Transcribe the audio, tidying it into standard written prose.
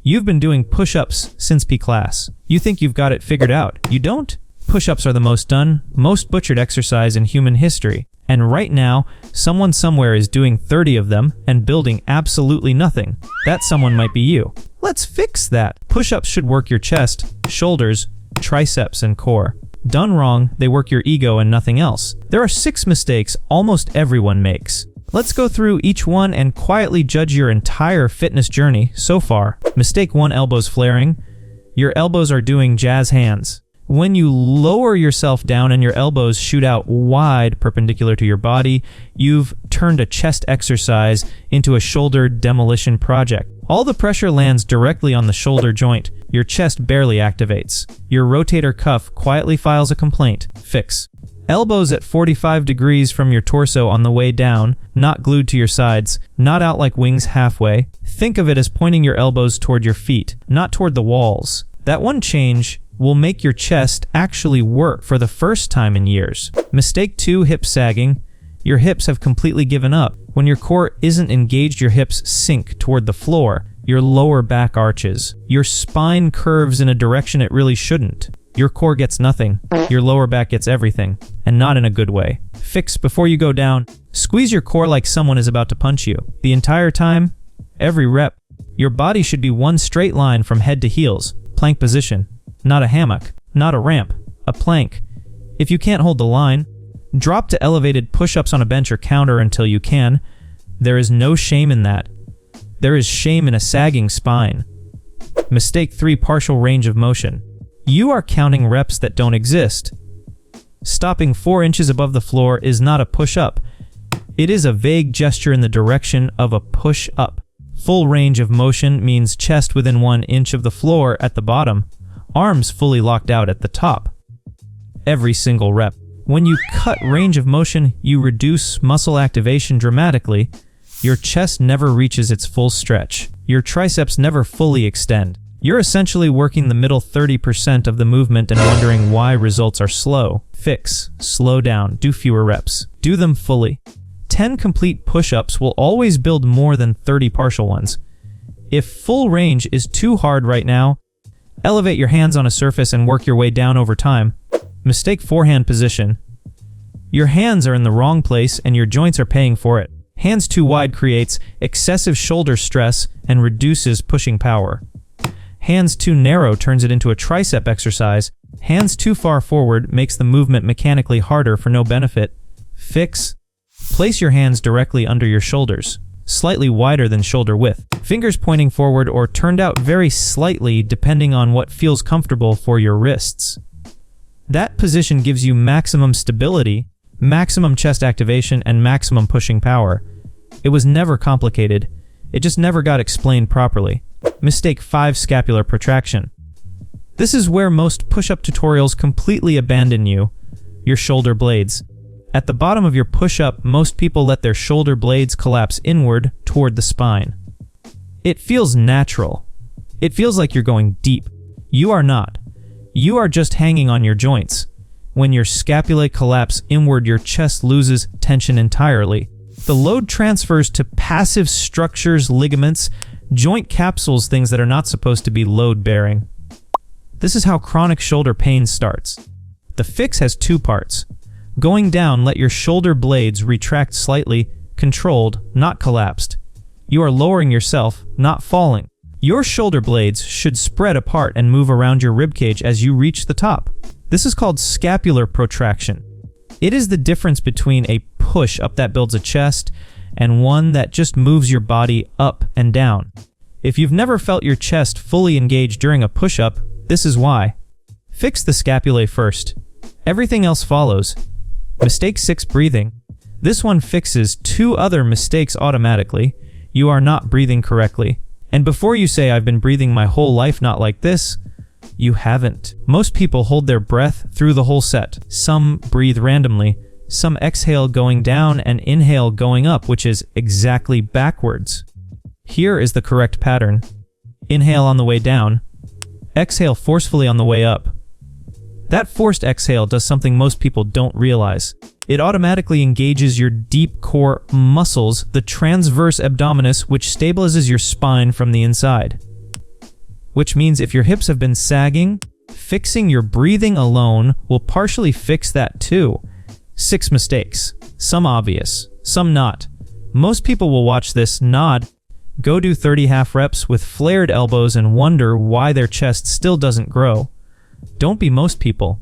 You've been doing push-ups since P class. You think you've got it figured out. You don't? Push-ups are the most done, most butchered exercise in human history. And right now, someone somewhere is doing 30 of them and building absolutely nothing. That someone might be you. Let's fix that. Push-ups should work your chest, shoulders, triceps, and core. Done wrong, they work your ego and nothing else. There are 6 mistakes almost everyone makes. Let's go through each one and quietly judge your entire fitness journey so far. Mistake 1, elbows flaring. Your elbows are doing jazz hands. When you lower yourself down and your elbows shoot out wide perpendicular to your body, you've turned a chest exercise into a shoulder demolition project. All the pressure lands directly on the shoulder joint. Your chest barely activates. Your rotator cuff quietly files a complaint. Fix. Elbows at 45 degrees from your torso on the way down, not glued to your sides, not out like wings halfway. Think of it as pointing your elbows toward your feet, not toward the walls. That one change will make your chest actually work for the first time in years. Mistake 2, hip sagging. Your hips have completely given up. When your core isn't engaged, your hips sink toward the floor. Your lower back arches. Your spine curves in a direction it really shouldn't. Your core gets nothing. Your lower back gets everything, and not in a good way. Fix before you go down. Squeeze your core like someone is about to punch you. The entire time, every rep. Your body should be one straight line from head to heels. Plank position. Not a hammock. Not a ramp. A plank. If you can't hold the line, drop to elevated push-ups on a bench or counter until you can. There is no shame in that. There is shame in a sagging spine. Mistake 3, partial range of motion. You are counting reps that don't exist. Stopping 4 inches above the floor is not a push-up. It is a vague gesture in the direction of a push-up. Full range of motion means chest within 1 inch of the floor at the bottom, arms fully locked out at the top. Every single rep. When you cut range of motion, you reduce muscle activation dramatically. Your chest never reaches its full stretch. Your triceps never fully extend. You're essentially working the middle 30% of the movement and wondering why results are slow. Fix. Slow down. Do fewer reps. Do them fully. 10 complete push-ups will always build more than 30 partial ones. If full range is too hard right now, elevate your hands on a surface and work your way down over time. Mistake 4, hand position. Your hands are in the wrong place and your joints are paying for it. Hands too wide creates excessive shoulder stress and reduces pushing power. Hands too narrow turns it into a tricep exercise. Hands too far forward makes the movement mechanically harder for no benefit. Fix. Place your hands directly under your shoulders, slightly wider than shoulder width. Fingers pointing forward or turned out very slightly depending on what feels comfortable for your wrists. That position gives you maximum stability, maximum chest activation, and maximum pushing power. It was never complicated. It just never got explained properly. Mistake 5, scapular protraction. This is where most push-up tutorials completely abandon you, your shoulder blades. At the bottom of your push-up, most people let their shoulder blades collapse inward toward the spine. It feels natural. It feels like you're going deep. You are not. You are just hanging on your joints. When your scapulae collapse inward, your chest loses tension entirely. The load transfers to passive structures, ligaments, joint capsules, things that are not supposed to be load-bearing. This is how chronic shoulder pain starts. The fix has 2 parts. Going down, let your shoulder blades retract slightly, controlled, not collapsed. You are lowering yourself, not falling. Your shoulder blades should spread apart and move around your ribcage as you reach the top. This is called scapular protraction. It is the difference between a push-up that builds a chest and one that just moves your body up and down. If you've never felt your chest fully engaged during a push-up, this is why. Fix the scapulae first. Everything else follows. Mistake 6, breathing. This one fixes 2 other mistakes automatically. You are not breathing correctly. And before you say, I've been breathing my whole life not like this, you haven't. Most people hold their breath through the whole set. Some breathe randomly. Some exhale going down and inhale going up, which is exactly backwards. Here is the correct pattern. Inhale on the way down. Exhale forcefully on the way up. That forced exhale does something most people don't realize. It automatically engages your deep core muscles, the transverse abdominis, which stabilizes your spine from the inside. which means if your hips have been sagging, fixing your breathing alone will partially fix that too. 6 mistakes. Some obvious, some not. Most people will watch this, nod, go do 30 half reps with flared elbows and wonder why their chest still doesn't grow. Don't be most people.